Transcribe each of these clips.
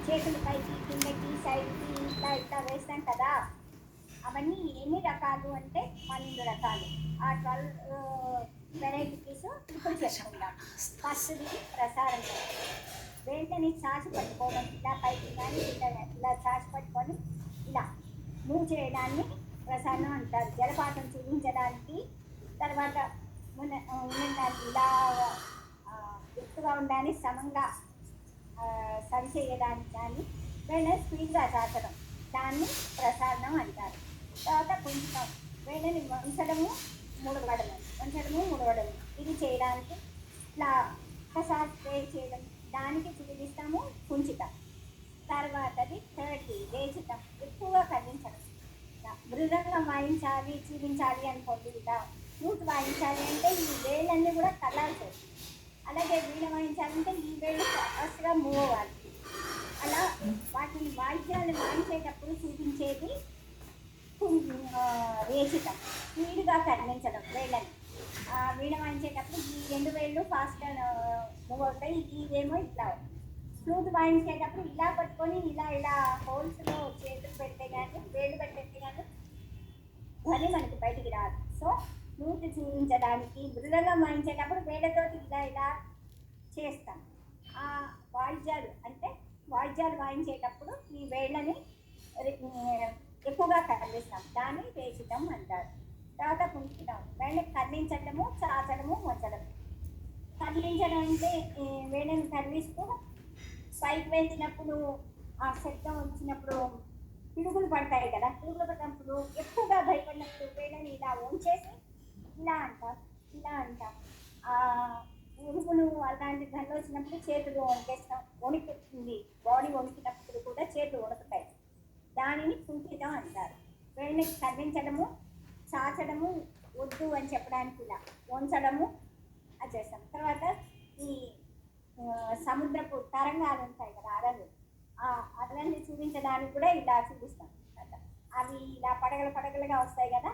చేతులు పైకి కిందకి సైడ్కి ఇట్లా ఇట్లా వేస్తాం కదా. అవన్నీ ఎన్ని రకాలు అంటే 12 రకాలు. ఆ 12 వెరైటీస్ ఇప్పుడు చెప్పుకుందాం. ఫస్ట్ది ప్రసారం. వేళ్ళని చాచి పట్టుకోవడం, ఇలా పైకి కానీ ఇలా చాచి పట్టుకొని ఇలా మూవ్ చేయడాన్ని ప్రసారం అంటారు. జలపాతం చూపించడానికి, తర్వాత ఉండడానికి ఇలా ఎత్తుగా ఉండడానికి సమంగా సరి చేయడానికి కానీ వేళ్ళని స్పీడ్గా చాచడం, దాన్ని ప్రసారణం అంటారు. తర్వాత కొంచెం వేళ్ళని వంచడము ముడవడము, వంచడము ముడవడము, ఇది చేయడానికి ఇట్లా ఒకసారి స్ప్రే చేయడం, దానికి చూపిస్తాము కుంచితం. తర్వాతది థర్డ్ది రేచితం, ఎక్కువగా కదిలించడం. మృదంగం వాయించాలి చూపించాలి అనుకోండి, ఇలా ఫ్లూట్ వాయించాలి అంటే ఈ వేళ్ళన్నీ కూడా కదలాల్సి. అలాగే వీణ వాయించాలంటే ఈ వేళ్ళు ఫాస్ట్గా మూవ్ అవ్వాలి. అలా వాటిని వాయిద్యాలను వాయించేటప్పుడు చూపించేది రేచితం, స్పీడ్గా కదిలించడం వేళ్ళని. వీణ వాయించేటప్పుడు ఈ 2 వేళ్ళు ఫాస్ట్గా మూవ్ అవుతాయి, ఇవేమో ఇట్లా. ఫ్లూట్ వాయించేటప్పుడు ఇలా పట్టుకొని ఇలా ఇలా హోల్స్లో చేతులు పెడితే కానీ, వేళ్ళు పెట్టేస్తే కానీ ధ్వని మనకి బయటికి రాదు. సో ఫ్లూట్ చూపించడానికి, మృదంగం వాయించేటప్పుడు వేళ్ళతోటి ఇలా ఇలా చేస్తాం. వాయిద్యాలు అంటే వాయిద్యాలు వాయించేటప్పుడు ఈ వేళ్ళని ఎక్కువగా కదిలిస్తాం, దాన్ని రేచితం అంటారు. తర్వాత కుంచితం, వేళ్ళని కదిలించడము, చాచడము, వంచడం. కదిలించడం అంటే వేళ్ళని కదిలిస్తూ పైకి వేసినప్పుడు ఆ శబ్దం వచ్చినప్పుడు పిడుగులు పడతాయి కదా, పిడుగులు పడినప్పుడు ఎక్కువగా భయపడినప్పుడు వేళ్ళని ఇలా వంచేసి ఇలా అంటాం, ఇలా అంటాం. ఉరుములు అలాంటి ధరలు వచ్చినప్పుడు చేతులు వణికేస్తాం, వణికిస్తుంది. బాడీ వణికినప్పుడు కూడా చేతులు వణుకుతాయి, దానిని కుంఠితం అంటారు. వేళ్ళని కదిలించడము, చాచడము, వద్దు అని చెప్పడానికి ఇలా వంచడము అది చేస్తాం. తర్వాత ఈ సముద్రపు తరంగాలు ఉంటాయి కదా, అలలు, ఆ అలల్ని చూపించడానికి కూడా ఇలా చూపిస్తాం. అవి ఇలా పడగలు పడగలుగా వస్తాయి కదా,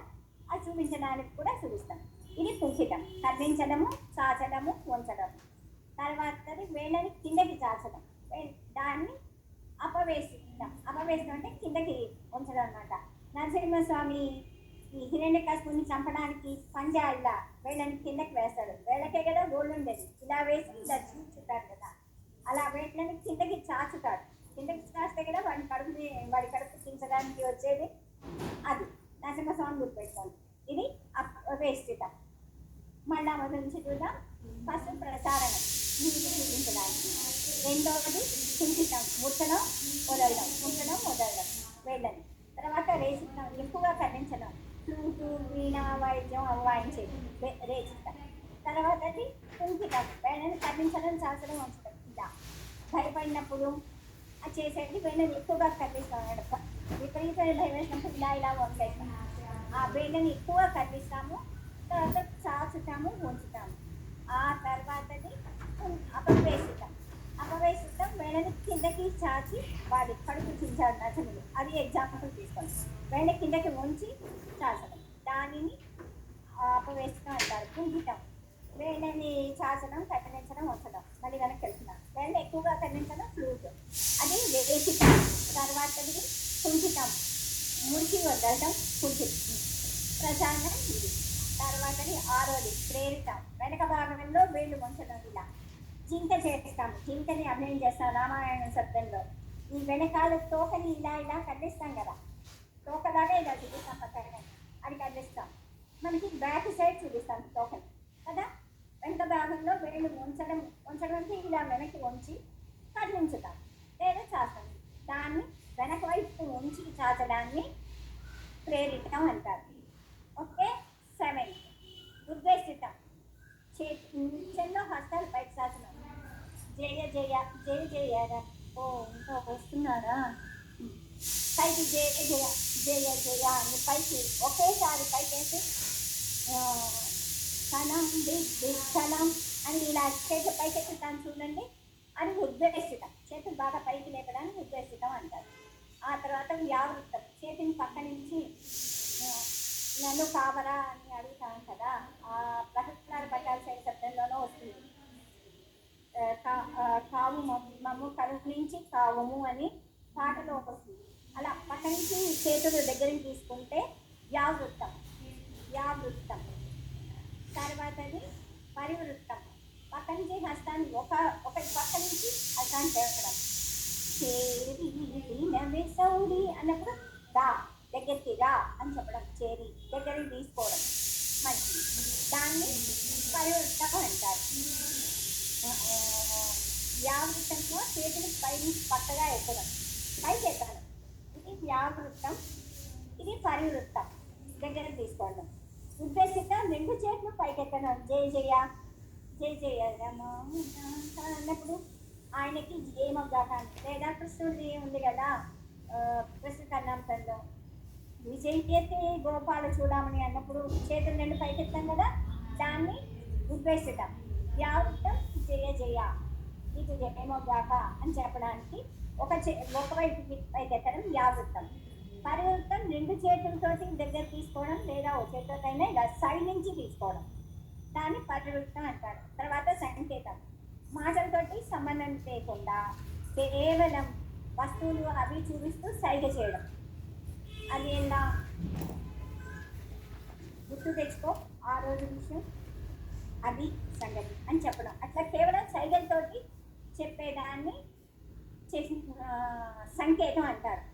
అది చూపించడానికి కూడా చూపిస్తాం. ఇది కుంచితం, కదిలించడము, చాచడము, వంచడము. తర్వాతది వేళ్ళని కిందకి చాచడం, దాన్ని అపవేశిస్తాం. అపవేశం అంటే కిందకి ఉంచడం అనమాట. నరసింహస్వామి ఈ హిరణ్యకశిపుని చంపడానికి పంజా ఇలా వేళ్ళని కిందకి వేస్తాడు, వేళ్ళకే కదా గోల్డ్ ఉండేది, ఇలా వేసి ఇలా చూచుతాడు కదా, అలా వేళ్ళని కిందకి చాచుతాడు. కిందకి చాస్తే కదా వాడి కడుపు చించడానికి వచ్చేది. అది నరసింహస్వామి గుర్తుపెట్టాలి. ఇది అపవేష్టితం. మళ్ళా మొదటి నుంచి చూద్దాం. ఫస్ట్ ప్రసారణం, నీటి చూపించడానికి. రెండవది కుంచితం, ముట్టడం వదలడం, ముట్టడం వదలడం వేళ్ళని. తర్వాత రేచితం, ఎక్కువగా కదిలించడం, ఫ్లూటు వీణ వాయిద్యం అవి వాయించేది రేచితం. తర్వాతది కుంచితం, వేళ్ళని కదిలించడం, చాచడం, ఉంచడం. ఇలా భయపడినప్పుడు అది చేసేది వేళ్ళని ఎక్కువగా కదిలిస్తాం. విపరీతమైన భయం వేసినప్పుడు ఇలా ఇలా వంపేస్తాం, ఆ వేళ్ళని ఎక్కువగా కదిలిస్తాము. తర్వాత చాచుతాము, ఉంచుతాము. ఆ తర్వాతది అపవేశితం. అపవేశితం వేళ్ళని కిందకి చాచి వాడి కడుపు చించాడు నచములు, అది ఎగ్జాంపుల్ తీసుకోండి. వేళ్ళ కిందకి ఉంచి చాచడం, దానిని అపవేశితం అంటారు. కుంఠితం, వేళ్ళని చాచడం, కత్తిరించడం, ఉంచడం. మళ్ళీ వెనక్కి వెళ్తున్నాం. వేళ్ళని ఎక్కువగా కత్తిరించడం ఫ్లూట్, అది రేచితం. తర్వాతది కుంఠితం, మురికి వదలడం, కుంఠితం. ప్రసారణం ఇది. తర్వాతది ఆరోది ప్రేరితం, వెనక భాగంలో వేళ్ళు వంచడం. ఇలా జింక చేస్తాము, జింకని అభినయం చేస్తాం రామాయణ శబ్దంలో. ఈ వెనకాల తోకని ఇలా ఇలా కదిలిస్తాం కదా, తోకలాగా ఇలా చూపిస్తాం పక్కన, అది కదిలిస్తాం. మనకి బ్యాక్ సైడ్ చూపిస్తాం తోకని కదా. వెనక భాగంలో వేళ్ళు వంచడం, వంచడం అంటే ఇలా వెనక్కి వంచి కదిలించుతాం లేదా చాస్తాం. దాన్ని వెనక వైపు ఉంచి చాచడాన్ని ప్రేరితం అంటారు. ఓకే. 7 ఉద్వేషితం, నిత్యంలో హస్తాలు పైకి చాచడం. జయ జయ జయ జయ, ఓ ఇంకా వస్తున్నారా, పైకి జయ జయ జయ జయ అని పైకి ఒకేసారి పైకేసి స్థలం స్థలం అని ఇలా చేతులు పైకెత్తుతాను చూడండి, అది ఉద్వేషితం. చేతులు బాగా పైకి లేపడానికి ఉద్వేషితం అంటారు. ఆ తర్వాత వ్యావృత్తం, చేతిని పక్క నుంచి నన్ను కావరా అని అడుగుతాను కదా, ఆ ప్రహ్లాద పట్టాల సైడ్ శబ్దంలోనూ వస్తుంది. కావు కాము కరుణించి కావము అని పాటలో వస్తుంది. అలా పక్క నుంచి చేతులు దగ్గరికి తీసుకుంటే వ్యావృత్తం, వ్యావృత్తం. తర్వాతది పరివృత్తం, పక్క నుంచి హస్తాన్ని ఒకటి పక్క నుంచి హస్తాన్ని చేర్చడం. చేరి సౌడి అన్నప్పుడు రా, దగ్గరికి రా అని చెప్పడం, చేరి దగ్గరికి తీసుకోవడం మంచిది. దాన్ని పరివృత్తం అంటారు. వ్యావృత్తంలో చేతులు పైకి పక్కగా ఎత్తడం, పైకి ఎత్తడం, ఇది వ్యావృత్తం. ఇది పరివృత్తం, దగ్గర తీసుకోవడం. ఉద్దేశిత రెండు చేతులు పైకి ఎత్తడం, జయ జయ జయ జయ అన్నప్పుడు ఆయనకి జయమగ్గాకాన్ని, లేదా కృష్ణుడి ఉంది కదా కృష్ణ కర్ణాంతంలో విజయతే గోపాల చూడమని అన్నప్పుడు చేతులు రెండు పైకి ఎత్తాం కదా, దాన్ని ఉద్వేషితం. వ్యావృత్తం జయ జయ నీకు జయమోగాక అని చెప్పడానికి ఒకవైపు పైకి ఎత్తడం వ్యావృత్తం. పరివృత్తం రెండు చేతులతోటి దగ్గర తీసుకోవడం, లేదా ఒక చేతులకైనా ఇలా సైడ్ నుంచి తీసుకోవడం, దాన్ని పరివృత్తం అంటారు. తర్వాత సంకేతం, మాటలతోటి సంబంధం లేకుండా కేవలం వస్తువులు అవి చూపిస్తూ సైగ చేయడం. అది ఎలా గుర్తు తెచ్చుకో, ఆ రోజు విషయం అది సంగతి అని చెప్పడం. అట్లా కేవలం సైగలతోటి చెప్పేదాన్ని చేసి సంకేతం అంటారు.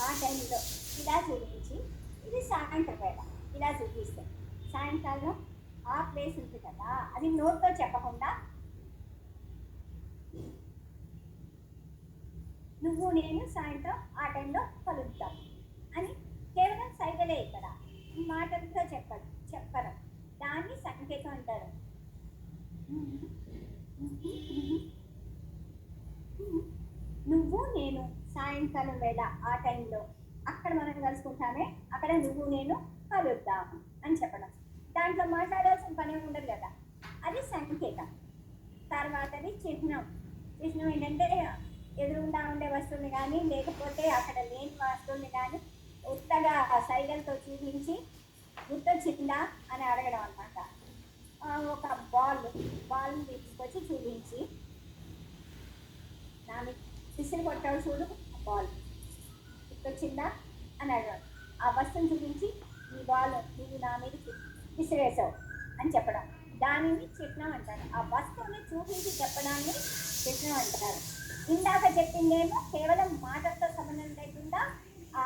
ఆ టైంలో ఇలా చూపించి, ఇది సాయంత్రం వేళ ఇలా చూపిస్తే, సాయంకాలం ఆ ప్లేస్ ఉంటుంది కదా, అది నోట్తో చెప్పకుండా నువ్వు నేను సాయంత్రం ఆ టైంలో కలుద్దాం అని కేవలం సైగలే, ఇక్కడ మాటలతో చెప్పడం, దాన్ని సంకేతం అంటారు. నువ్వు నేను సాయంకాలం వేళ ఆ టైంలో అక్కడ మనం కలుసుకుంటామే, అక్కడ నువ్వు నేను కలుద్దాము అని చెప్పడం. దాంట్లో మాట్లాడాల్సిన పని ఉండదు కదా, అది సంకేతం. తర్వాతది చిహ్నం. చిహ్నం ఏంటంటే ఎదురుగుండా ఉండే వస్తువుని కానీ, లేకపోతే అక్కడ లేని వస్తువుని కానీ ఉత్తగా సైగలతో చూపించి గుర్తొచ్చిందా అని అడగడం అనమాట. ఒక బాల్ని తీసుకొచ్చి చూపించి, నా విసిరి కొట్టాడు చూడు బాల్, గుర్తొచ్చిందా అని అడగడం. ఆ వస్తువుని చూపించి, ఈ బాల్ నువ్వు నా మీద విసిరేసావు అని చెప్పడం, దానిని చిహ్నం అంటారు. ఆ వస్తువుని చూపించి చెప్పడాన్ని చిహ్నం అంటారు. ఇందాక చెప్పిందేమో కేవలం మాటలతో సంబంధం లేకుండా ఆ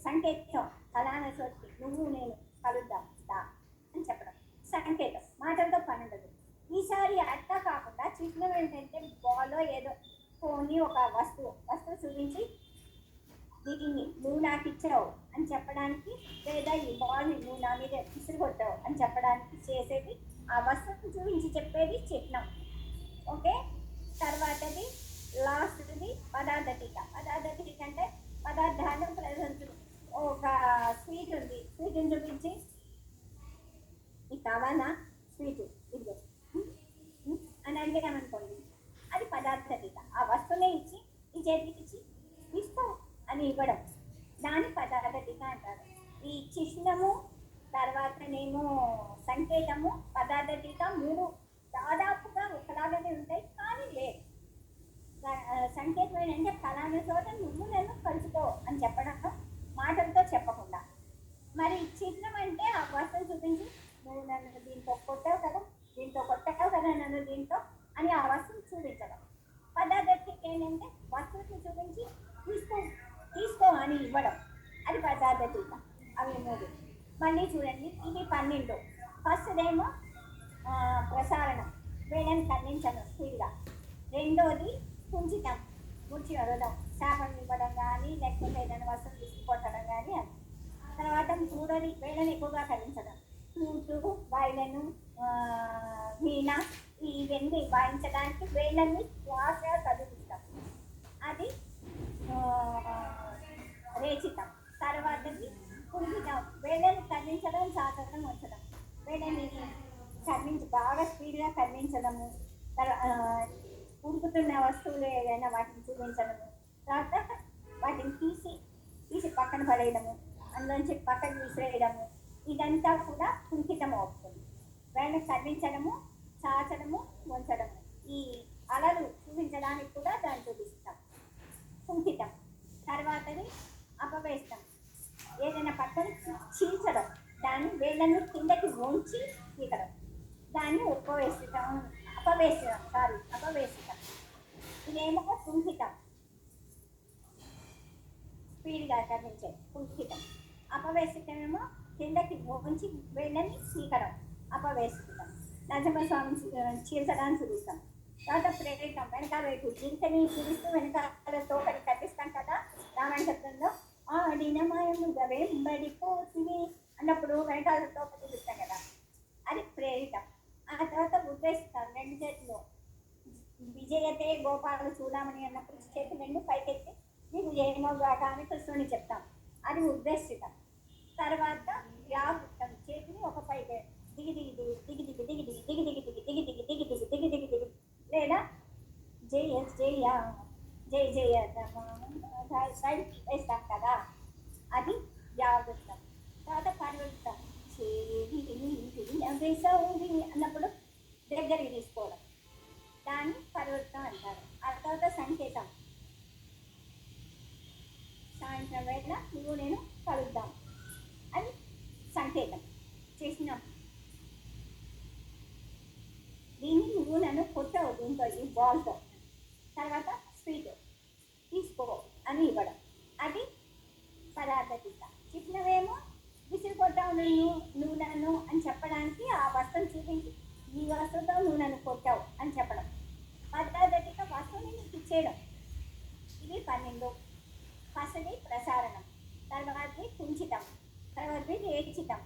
సంకేతం, ఫలానా చోటికి నువ్వు నేను కలుద్దాం దా అని చెప్పడం సంకేతం, మాటలతో పని ఉండదు. ఈసారి అట్లా కాకుండా చిహ్నం ఏంటంటే బాల్లో ఏదో పోనీ ఒక వస్తువు చూపించి దీన్ని నువ్వు నాకు ఇచ్చావు అని చెప్పడానికి, లేదా ఈ బాల్ని నువ్వు నా మీద విసిరికొట్టావు అని చెప్పడానికి చేసేది, ఆ వస్తువుని చూపించి చెప్పేది చిహ్నం. ఓకే. తర్వాతది లాస్ట్ది పదార్థ టీక. పదార్థ టీక అంటే పదార్థాలు ప్రజెంట్. ఒక స్వీట్ ఉంది, స్వీట్ని చూపించి ఇది కావాలా స్వీట్ ఇది అని అడిగామనుకోండి, అది పదార్థ టీక. ఆ వస్తువునే ఇచ్చి ఈ చేతికి ఇచ్చి తీసుకో అని ఇవ్వడం, దాని పదార్థ టీక అంటారు. ఈ చిహ్నము, తర్వాతనేమో సంకేతము, పదార్థ టీక మూడు దాదాపుగా ఒకలాగానే ఉంటాయి, కానీ లేదు. సంకేతం ఏంటంటే ఫలానా చోట నువ్వు నేను కలుసుకో అని చెప్పడం, మాటలతో చెప్పకుండా. మరి చిహ్నం అంటే ఆ వస్తువు చూపించి నువ్వు నన్ను దీంతో కొట్టావు కదా, దీంతో కొట్టావు కదా నన్ను దీంతో అని ఆ వస్తువుని చూపించడం. పదార్థకి ఏంటంటే వస్తువుని చూపించి తీసుకో అని ఇవ్వడం, అది పదార్థ. అవి మూడు. మళ్ళీ చూడండి, ఇవి 12. ఫస్ట్దేమో ప్రసారణం, వేళని ఖండించడం స్పీడ్గా. రెండోది కుంచితం, ముడిచి వదలడం, శాపం ఇవ్వడం కానీ, లేకపోతే ఏదైనా వస్తువులు తీసుకుపోట్టడం కానీ అది. తర్వాత మూడోది వేళని ఎక్కువగా ఖండించడం, ఫ్లూటు, వైలెను, వీణ, ఇవన్నీ వాయించడానికి వేళ్ళని శ్వాసగా కదిలిస్తాం, అది రేచితం. తర్వాతది కుంచితం, వేళ్ళని ఖండించడం, చాచడం, ఉంచడం. వేళ్ళని బాగా స్పీడ్గా ఖండించడము, ఉడుకుతున్న వస్తువులు ఏదైనా వాటిని చూపించడము, తర్వాత వాటిని తీసి పక్కన పడేయడము, అందులోంచి పక్కన విసిరేయడము, ఇదంతా కూడా కుంఠితం అవుతుంది. వేళ్ళని ఖండించడము, చాచడము, ఉంచడము, ఈ అలలు చూపించడానికి కూడా దాన్ని చూపిస్తాం. కుంఠితం. తర్వాతది అపవేశం. ఏదైనా పక్కన చీల్చడం, దాన్ని వేళ్ళను కిందకి ఉంచి గీకడం, దాన్ని ఉపవేశితం. అపవేశితం. ఇదేమో కుంఠితం, స్పీడ్గా కనిపించే కుంఠితం. అపవేశితమేమో కిందకి ఉంచి వేళ్ళని చీకడం, అపవేశితం. నరసింహస్వామి చీల్చడానికి చూపిస్తాం. తర్వాత ప్రేరితం, వెనకాల వైపు జింకని చూపిస్తూ వెనకాల తోకని కట్టిస్తాం కదా రామాయణ శబ్దంలో. ఆడినమాయముగా వెంబడిపోతుంది అన్నప్పుడు వెనకాల తోక చూపిస్తాం కదా, అది ప్రేరితం. ఆ తర్వాత ఉద్దేశిస్తాం, రెండు చేతులు విజయతే గోపాలు చూడమని అన్నప్పుడు చేతులు రెండు పైకెత్తి నీకు జయమోగాక అని కృష్ణుని చెప్తాం, అది ఉద్దేశితం. తర్వాత వ్యావృత్తం, చేతిని ఒక పైకి దిగి దిగి దిగి దిగి దిగి దిగి దిగి దిగి దిగి దిగి దిగి దిగి దిగి దిగి దిగి దిగి లేదా జయ జయ జయ జయ సైడ్ వేస్తాం కదా, అది వ్యావృత్తం. తర్వాత పరివృత్తం, అన్నప్పుడు దగ్గరికి తీసుకోవడం, దాన్ని పరివృత్తం అంటారు. ఆ తర్వాత సంకేతం, సాయంత్రం వేళ నువ్వు నేను కలుద్దాం అని సంకేతం చేసినాం. దీన్ని నువ్వు నన్ను కొట్టవు దీంతో, ఈ బాల్తో. తర్వాత స్వీట్ తీసుకో అని ఇవ్వడం, అది పదార్థ. చిన్నవేమో విసిరి కొట్టావు నువ్వు నన్ను అని చెప్పడానికి ఆ వస్తువుని చూపించి ఈ వస్తువుతో నువ్వు నన్ను కొట్టావు అని చెప్పడం. పదార్థ వస్తువుని నీకు ఇచ్చేయడం. ఇవి 12. ఫస్ట్ది ప్రసారణం, తర్వాతది కుంచితం, తర్వాతది రేచితం,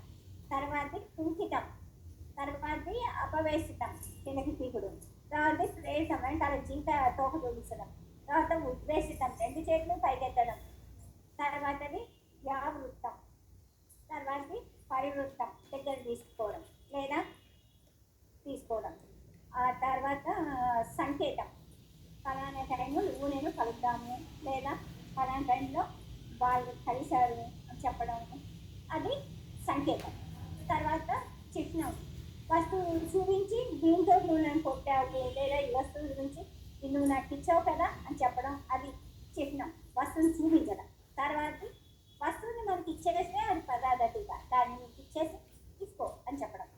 తర్వాతది కుంఠితం, తర్వాతది అపవేశితం కిందకి పీకుడు, తర్వాతది ప్రేరితం వెంటాల జింక తోక చూపించడం, తర్వాత ఉద్వేషితం రెండు చేతులు పైకెత్తడం, తర్వాతది వ్యావృత్తం, తర్వాతది పరివృత్తం దగ్గర తీసుకోవడం లేదా తీసుకోవడం, ఆ తర్వాత సంకేతం ఫలానా టైంలో నువ్వు నేను కలుద్దాము లేదా ఫలానా టైంలో వాళ్ళు కలిశారు అని చెప్పడం, అది సంకేతం. తర్వాత చిహ్నం, వస్తువు చూపించి దీంతో నువ్వు నన్ను కొట్టావు లేదా ఈ వస్తువు గురించి నువ్వు నాకు ఇచ్చావు కదా అని చెప్పడం, అది చిహ్నం, వస్తువుని చూపించడం. తర్వాత వస్తువుని మనకి ఇచ్చేస్తే అది పదార్థగా, దాన్ని నీకు ఇచ్చేసి తీసుకో అని చెప్పడం.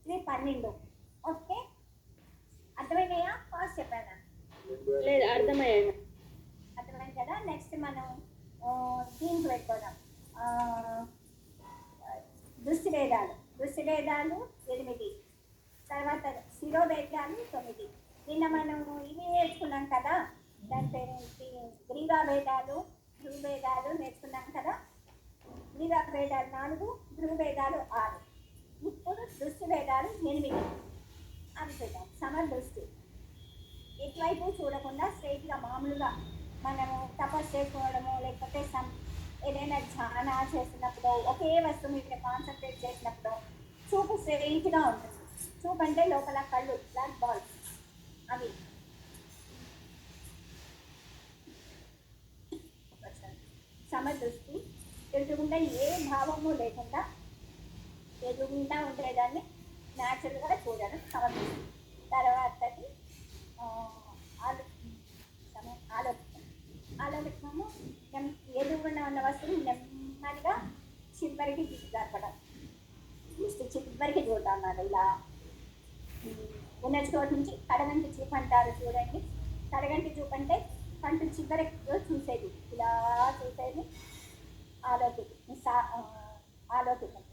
ఇది 12. ఓకే, అర్థమైనాయా? ఫాస్ట్ చెప్పానా? లేదు, అర్థమయ్యాయి. అర్థమైంది కదా. నెక్స్ట్ మనం దీనికి పెట్టుకోదాం, దృష్టిభేదాలు. 8. తర్వాత శిరోభేదాలు 9. నిన్న మనం ఇవి నేర్చుకున్నాం కదా, దాని పేరేంటి, గ్రీవాభేదాలు, ధ్రువభేదాలు నేర్చుకున్నాం కదా. గ్రీవాభేదాలు 4, ధ్రువభేదాలు 6. ఇప్పుడు దృష్టిభేదాలు 8 అవి చూద్దాం. సమదృష్టి, ఎటువైపు చూడకుండా స్ట్రైట్గా మామూలుగా మనము తపస్సు చేసుకోవడము లేకపోతే ఏదైనా ధ్యాన చేసినప్పుడు ఒకే వస్తువు మీద కాన్సన్ట్రేట్ చేసినప్పుడు చూపు స్ట్రైట్గా ఉంటుంది. చూపు అంటే లోపల కళ్ళు బ్లాక్ బాల్స్ అవి. సమదృష్టి, ఎదురుగుండా ఏ భావము లేకుండా ఎదురుగుండా ఉండేదాన్ని న్యాచురల్గా చూడడం సమదృష్టి. తర్వాతది ఆలోకితము, ఎదురుగుండా ఉన్న వస్తువుని నెమ్మదిగా చివరికి జరపడం. చివరికి చూడటం అన్నమాట. ఇలా ఉన్న చోటు నుంచి కడగంటి చూపు అంటారు చూడండి. కడగంటి చూపు అంటే కంటి చివరికి చూసేది, ఇలా చూసేది ఆలోకితం.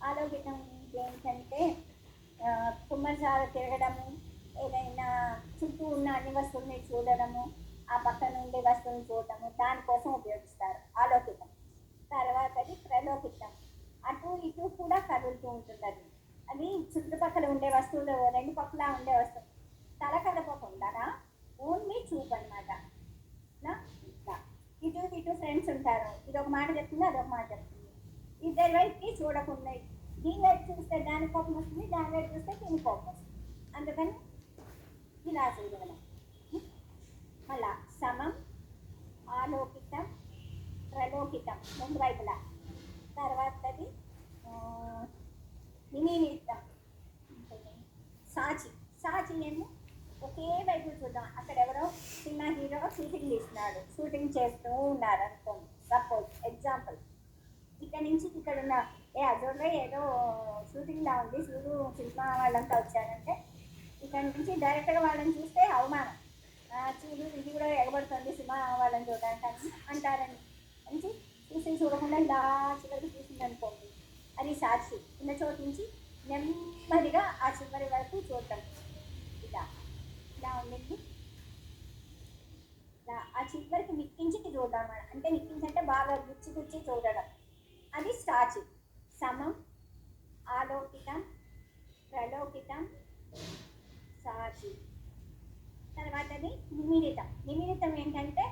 ఆలోకితం ఏంటంటే కుమ్మసార తిరగడము, ఏదైనా చుట్టూ ఉన్న అన్ని వస్తువుల్ని చూడడము, ఆ పక్కన ఉండే వస్తువుని చూడటము, దానికోసం ఉపయోగిస్తారు ఆలోకితం. తర్వాతది ప్రలోకితం, అటు ఇటు కూడా కదులుతూ ఉంటుంది. అది చుట్టుపక్కల ఉండే వస్తువులు, రెండు పక్కల ఉండే వస్తువు తల కదపకుండా ఓన్లీ చూపు అనమాట. ఇటు ఫ్రెండ్స్ ఉంటారు, ఇది ఒక మాట చెప్తుంది అదొక మాట చెప్తుంది, ఇద్దరి వైపుకి చూడకుండా దీని వైపు చూస్తే దాని కోపం వస్తుంది, దాని వైపు చూస్తే దీని కోపం వస్తుంది. అందుకని ఇలా చూడడం. మళ్ళా సమం, ఆలోకితం, ప్రలోకితం రెండు వైపులా. తర్వాతది నిమిత్తం, సాచి. సాచి ఏమో ఒకే షూటింగ్ ఇస్తున్నాడు, షూటింగ్ చేస్తూ ఉన్నారు అనుకోండి, సపోజ్ ఎగ్జాంపుల్. ఇక్కడ నుంచి ఇక్కడ ఉన్న అజోడ్లో ఏదో షూటింగ్ లా ఉంది, చూడు సినిమా వాళ్ళంతా వచ్చారంటే ఇక్కడ నుంచి డైరెక్ట్గా వాళ్ళని చూస్తే అవమానం. చూడు ఇది కూడా ఎగబడుతుంది సినిమా వాళ్ళని చూడడానికి అని అంటారని మంచి చూసి చూడకుండా ఇలా చివరికి చూసింది అనుకోండి, అది సాక్షి. చిన్న చోటు నుంచి నెమ్మదిగా ఆ చివరి వరకు చూడటం, ఇలా ఇలా ఉండింది. ఆ చివరికి నిక్కించికి చూడడం అన్నమాట. అంటే నిక్కించంటే బాగా గుచ్చి గుచ్చి చూడడం, అది సాక్షి. సమం, ఆలోకితం, ప్రలోకితం, సాక్షి. తర్వాతది నిమిలితం. నిమిలితం ఏంటంటే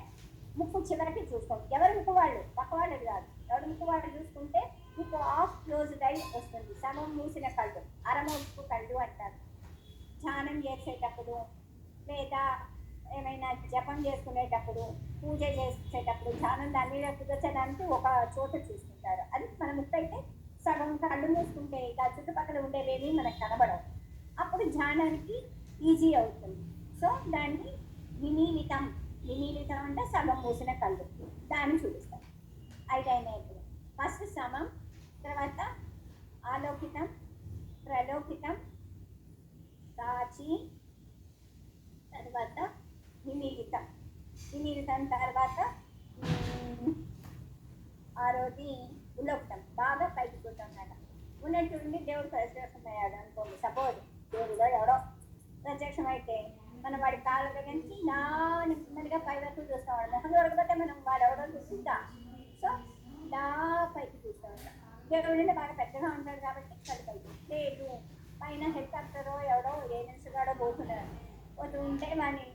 ముక్కు చివరికి చూస్తాం. ఎవరు ముక్కు వాళ్ళు, పక్క వాళ్ళది కాదు, ఎవరు ముక్కు వాళ్ళు చూసుకుంటే మీకు ఆఫ్ క్లోజ్డ్ ఐ వస్తుంది. సమం మూసిన కళ్ళు, అరమోపు కళ్ళు అంటారు. ధ్యానం చేసేటప్పుడు లేదా ఏమైనా జపం చేసుకునేటప్పుడు, పూజ చేసేటప్పుడు ధ్యానం దాని మీద కుదర్చడానికి ఒక చోట చూసుకుంటారు. అది మన ముక్కు అయితే సగం కళ్ళు మూసుకుంటే ఇక చుట్టుపక్కల ఉండేవేమీ మనకు కనబడవు, అప్పుడు ధ్యానానికి ఈజీ అవుతుంది. సో దాన్ని వినీలితం. వినీలితం అంటే సగం మూసిన కళ్ళు, దాన్ని చూపిస్తాం. ఐదైనా ఇప్పుడు ఫస్ట్ సమం, తర్వాత ఆలోకితం, ప్రలోకితం, సాచి, తర్వాత వినీలితం. వినీలితం తర్వాత ఆరోది ఉలోకితం, బాగా పైకి చూడటం కదా. ఉన్నట్టుండి దేవుడు ప్రత్యక్షమయ్యాడు అనుకోండి, సపోజ్ దేవుడు ఎవడో ప్రత్యక్షమైతే మనం వాడి కాళ్ళ దగ్గర నుంచి నా నెమ్మదిగా పై వరకు చూస్తాం. వాడు మొహం చూడకపోతే మనం వాడు ఎవడో చూస్తుంటాం. సో ఇలా పైకి చూస్తూ ఉంటాం. దేవుడు బాగా పెద్దగా ఉంటాడు కాబట్టి కళ్ళు పైకి లేదు. పైన హెలికాప్టరో ఎవడో ఏజెన్సీ గాడో పోతూ ఉంటే వాడిని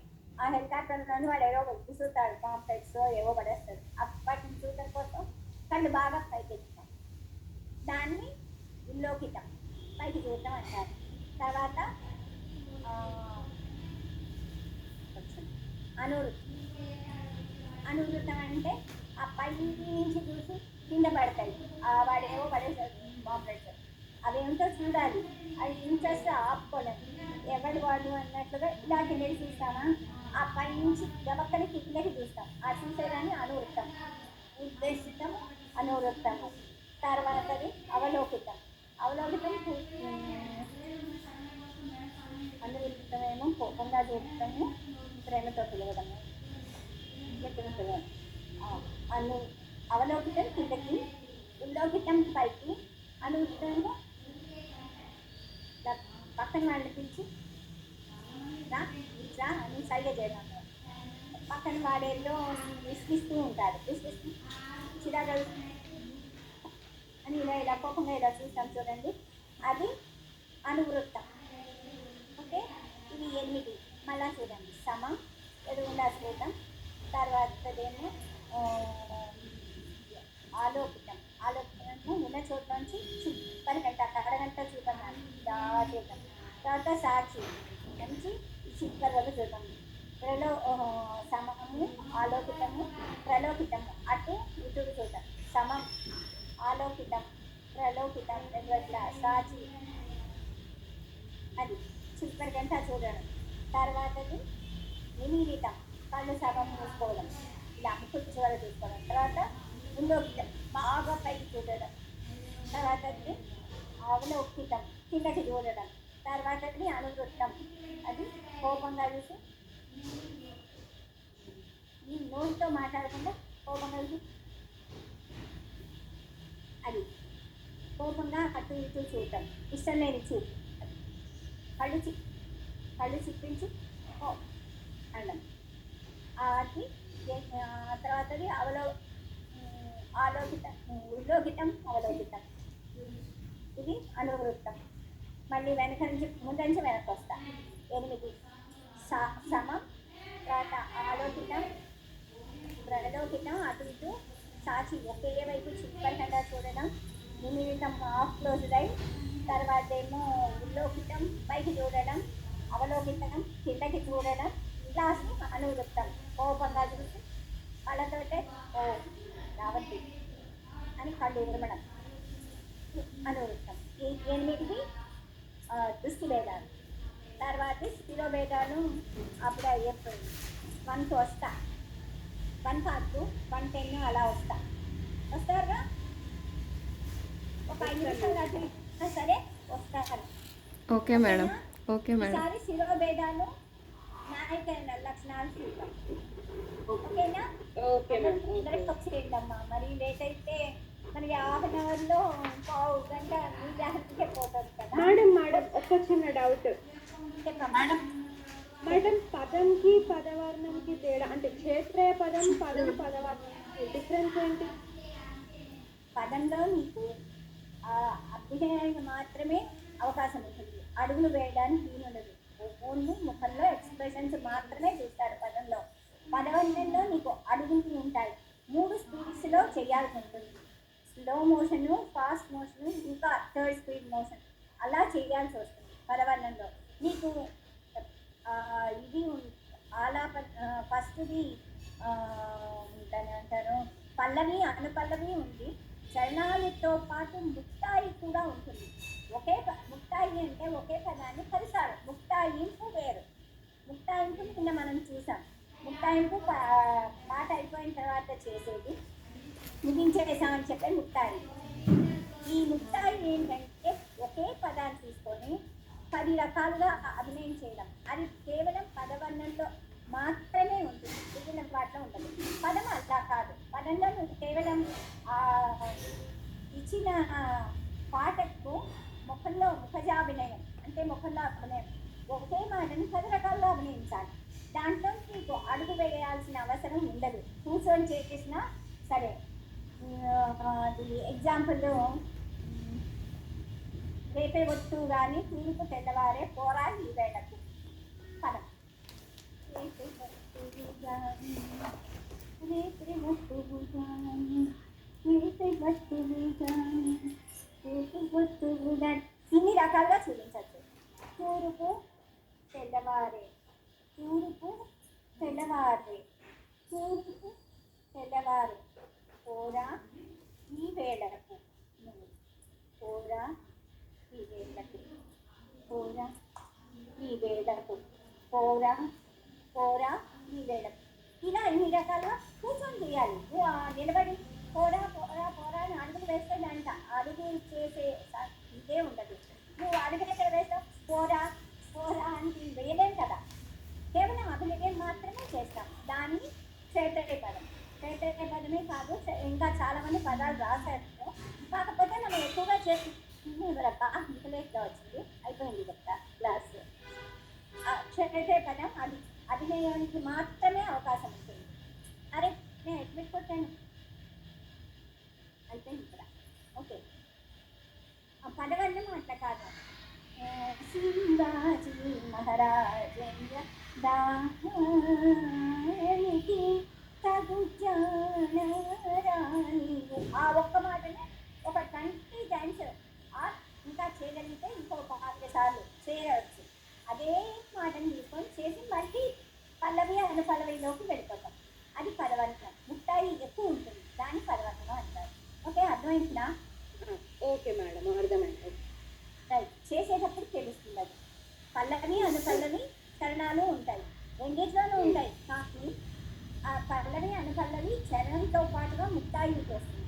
ఆ హెలికాప్టర్లోని వాడు ఏవో విసురుతాడు, కాంప్లెక్స్ ఏవో పడేస్తాడు. వాటిని చూడటం కోసం కళ్ళు బాగా పైకి ఎత్తుతాం, దాన్ని ఉల్లోకితం, పైకి చూడటం అంటారు. తర్వాత అనువృత్తం. అనువృత్తం అంటే ఆ పై నుంచి చూసి కింద పడతాయి, వాడు ఏవో పడేసాడు కాంప్లెక్స్, అవేమిటో చూడాలి. అది ఇంట్రెస్ట్ ఆపుకోలేదు, ఎవరి వాడు అన్నట్లుగా ఇలా కిందకి చూస్తామా, ఆ పై నుంచి గబక్కని కిందకి చూస్తాం, ఆ చూసేదాన్ని అనువృత్తం. ఉద్దేశితం, అనువృత్తము. తర్వాతది అవలోకితం. అవలోకితం అనువృత్తమేమో కోపంగా చూడటము, ప్రేమతో పిలవడము, పిలవడం. అవలోకితం కిందకి, ఉల్లోకితం పైకి, అనువృత్తము పక్కన వాళ్ళని పిలిచి ఇట్లా అని సైగ చేయడం. పక్కన వాడేదో విసిగిస్తూ ఉంటారు, విసిగిస్తూ చిరాగా అని ఇలా ఇలా కోపంగా ఇలా చూస్తాం చూడండి, అది అనువృత్తం. ఓకే, ఇవి 8. మళ్ళా చూడండి, సమం, ఎదుగుండా చూడటం. తర్వాతదేమో ఆలోకితం. ఆలోకితం అంటే ఉన్న చోటు నుంచి చిప్పరికంట అరగంట చూపన్నాను ఇలా చూద్దాం. తర్వాత సాక్షి నుంచి చిప్పరి వరకు చూద్దాం. సమము, ఆలోకితము, ప్రలోకితము, అటు ఇటు చూద్దాం. సమం, ఆలోకితం, ప్రలోకితం, రెండుట్ల సాక్షి, అది చిప్పరికంట చూడడం. తర్వాతది నిమీలితం, కళ్ళు సగం మూసుకోవడం, ఇలా ముక్కు చివర చూసుకోవడం. తర్వాత ఉల్లోకితం, బాగా పైకి చూడడం. తర్వాతది అవలోకితం, కిందకి చూడడం. తర్వాతది అనువృత్తం, అది కోపంగా చూసి ఈ నోటితో మాట్లాడకుండా కోపంగా చూసి అది కోపంగా అటు ఇటు చూడటం, ఇష్టం లేని చూపు, కళ్ళు చిప్పించి అనడం. అది తర్వాతది ఆలోకితం, ఉల్లోకితం, అవలోకితం, ఇది అనువృత్తం. మళ్ళీ వెనక నుంచి ముందు నుంచి వెనక్కి వస్తా. 8. సమం, తర్వాత ఆలోకితం, ప్రలోకితం, అటు ఇటు సాక్షి ఒకే వైపు చిప్పరికండా చూడడం. నిమిలితం ఆఫ్ క్లోజ్డ్ ఐ. తర్వాత ఏమో ఉల్లోకితం, పైకి చూడడం. అవలోకితం, కిందకి చూడడం. లాస్ట్ అనువృత్తం, కోపంగా చూసి కళ్ళతోటే ఓ రావద్దు అని కళ్ళు ఉరమడం, అనువృత్తం. ఈ 8 దృష్టి భేదాలు. తర్వాత స్థిరో భేదాలు అప్పుడు 1కి వస్తా. 1:02, 1:10 అలా వస్తారుగా. ఒక 5 నిమిషాలు అటు ఇటు సరే వస్తారు. Okay madam. Okay madam. ఈసారి శిరోభేదాలు నాయక లక్షణాలు చూద్దాం. ఓకేనా? Okay madam. అందరికి వచ్చేయండమ్మా. మరి లేట్ అయితే మరి హాఫ్ అన్ అవర్లో పావు గంట మీ జాగ్రత్తగా పోతుంది కదా. మేడం ఒక్క చిన్న డౌట్ మేడం. మేడం, పదంకి పదవర్ణంకి తేడా అంటే క్షేత్రయ పదం పదవర్ణంకి డిఫరెన్స్ ఏంటి? పదంలో నీకు అభినయానికి మాత్రమే అవకాశం ఉంటుంది, అడుగులు వేయడానికి వీలుండదు. ఓన్లీ ముఖంలో ఎక్స్ప్రెషన్స్ మాత్రమే చూస్తారు పదంలో. పదవర్ణంలో నీకు అడుగులు ఉంటాయి. 3 స్పీడ్స్లో చేయాల్సి ఉంటుంది. స్లో మోషన్, ఫాస్ట్ మోషన్, ఇంకా థర్డ్ స్పీడ్ మోషన్ అలా చేయాల్సి వస్తుంది పదవర్ణంలో. నీకు ఇది ఆలాప ఫస్ట్ది దాని అంటారు పల్లవి అనుపల్లవి ఉంది. చరణాలతో పాటు ముక్తాయి కూడా ఉంటుంది. ముక్తాయి అంటే ఒకే పదాన్ని కలిసారు. ముక్తాయింపు వేరు. ముక్తాయింపు నిన్న మనం చూసాం. ముక్తాయింపు పాట అయిపోయిన తర్వాత చేసేది, ముగించేసామని చెప్పే ముక్తాయి. ఈ ముక్తాయి ఏంటంటే ఒకే పదాన్ని తీసుకొని 10 రకాలుగా అభినయం చేయడం. అది కేవలం పదవర్ణంలో మాత్రమే ఉంటుంది, మిగిలిన వాటిలో ఉండదు. పదం అలా కాదు. పదంలో నువ్వు కేవలం ఇచ్చిన పాటకు ముఖజాభినయం అంటే ముఖంలో అభినయం ఒకే మాటని 10 రకాలుగా అభినయించాలి. దాంట్లో నీకు అడుగు వేయాల్సిన అవసరం ఉండదు. కూర్చొని చేసేసినా సరే. అది ఎగ్జాంపుల్, రేపే వస్తూ కానీ తూర్పు తెల్లవారే పోరా ఈ వేళకు పదం. ఇన్ని రకాలుగా చూపించవచ్చు. తూర్పు తెల్లవారే, తూర్పు తెల్లవారే, తూర్పు తెల్లవారే పోరా ఈ వేళకు, పోరా ఈ వేళకు, పోరా ఈ వేళకు, పోరా పోరా ఈ వేళకు. ఇలా ఇన్ని రకాలుగా కూర్చొని చేయాలి. నిలబడి పోరా పోరా పోరా అని అడుగులు వేస్తుందంట. అడుగు చేసే ఇదే ఉండదు. నువ్వు అడుగు ఎక్కడ వేస్తావు? పోరా పోరా అని వేయలేం కదా. కేవలం అభినయం మాత్రమే చేస్తాం. దాన్ని క్షేత్రయ పదం. క్షేత్రయ పదమే కాదు, ఇంకా చాలామంది పదాలు రాశారు. కాకపోతే మనం ఎక్కువగా చేసి ఇంకలేట్గా వచ్చింది, అయిపోయింది కదా క్లాస్. క్షేత్రయ పదం అది అభినయానికి మాత్రమే అవకాశం ఉంటుంది. అరే నేను ఎడ్మిట్ కొట్టాను, అయిపోయింది ఇక్కడ. ఓకే, పదవన్నం అట్లా కాదు. శివాజీ మహారాజేంద్ర దానికి తగు జానరాని. ఆ ఒక్క మాటనే ఒక 20 టైమ్స్ ఇంకా చేయగలిగితే ఇంకో 5 సార్లు చేయవచ్చు. అదే మాటను తీసుకొని చేసి మళ్ళీ పల్లవి అనుపల్లవిలోకి వెళ్ళిపోతాం. అది పదవర్ణం. ముక్తాయి ఎక్కువ ఉంటుంది, దాన్ని పదవర్ణం అంటారు. ఓకే, అర్థమైందా? ఓకే మేడం, అర్థమైంది. రైట్. చేసేటప్పుడు తెలుస్తుంది. అది పల్లవి అనుపల్లవి చరణాలు ఉంటాయి, రెండిట్లోనూ ఉంటాయి. కానీ ఆ పల్లవి అనుపల్లవి చరణంతో పాటుగా ముక్తాయి వస్తుంది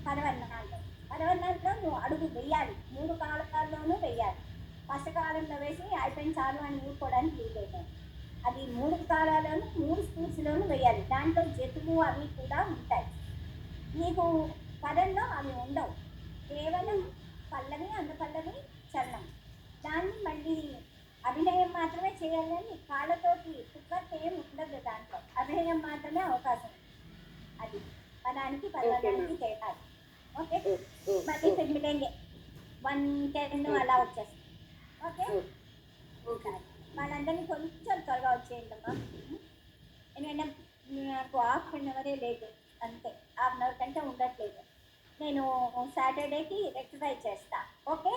పదవర్ణాల్లో. పదవర్ణాల్లో నువ్వు అడుగు వెయ్యాలి. 3 కాలాల్లోనూ వెయ్యాలి. ఫస్ట్ కాలంలో వేసి అయిపోయిన చాలు అని ఊరుకోవడానికి వీలులేదు. అది 3 కాలాల్లోనూ 3 స్పీడ్స్లోనూ వేయాలి. దాంట్లో జతులు అవి కూడా ఉంటాయి. నీకు పదంలో అవి ఉండవు. కేవలం పల్లవి అనుపల్లవి చరణం. దాన్ని మళ్ళీ అభినయం మాత్రమే చేయాలని కాళ్ళతోటి కుక్కర్కి ఏం ఉండదు. దాంట్లో అభినయం మాత్రమే అవకాశం. అది పదానికి పదానికి తేడా. ఓకే, మళ్ళీ మిగిలింగే 1:10 అలా వచ్చేస్తుంది. ఓకే, వాళ్ళందరినీ కొంచెం త్వరగా వచ్చేయండి అమ్మా. ఎందుకంటే నాకు హాఫ్ అన్ అవరే లేదు, అంతే. హాఫ్ అన్ అవర్ కంటే ఉండట్లేదు. నేను సాటర్డేకి రెక్టిఫై చేస్తా. ఓకే.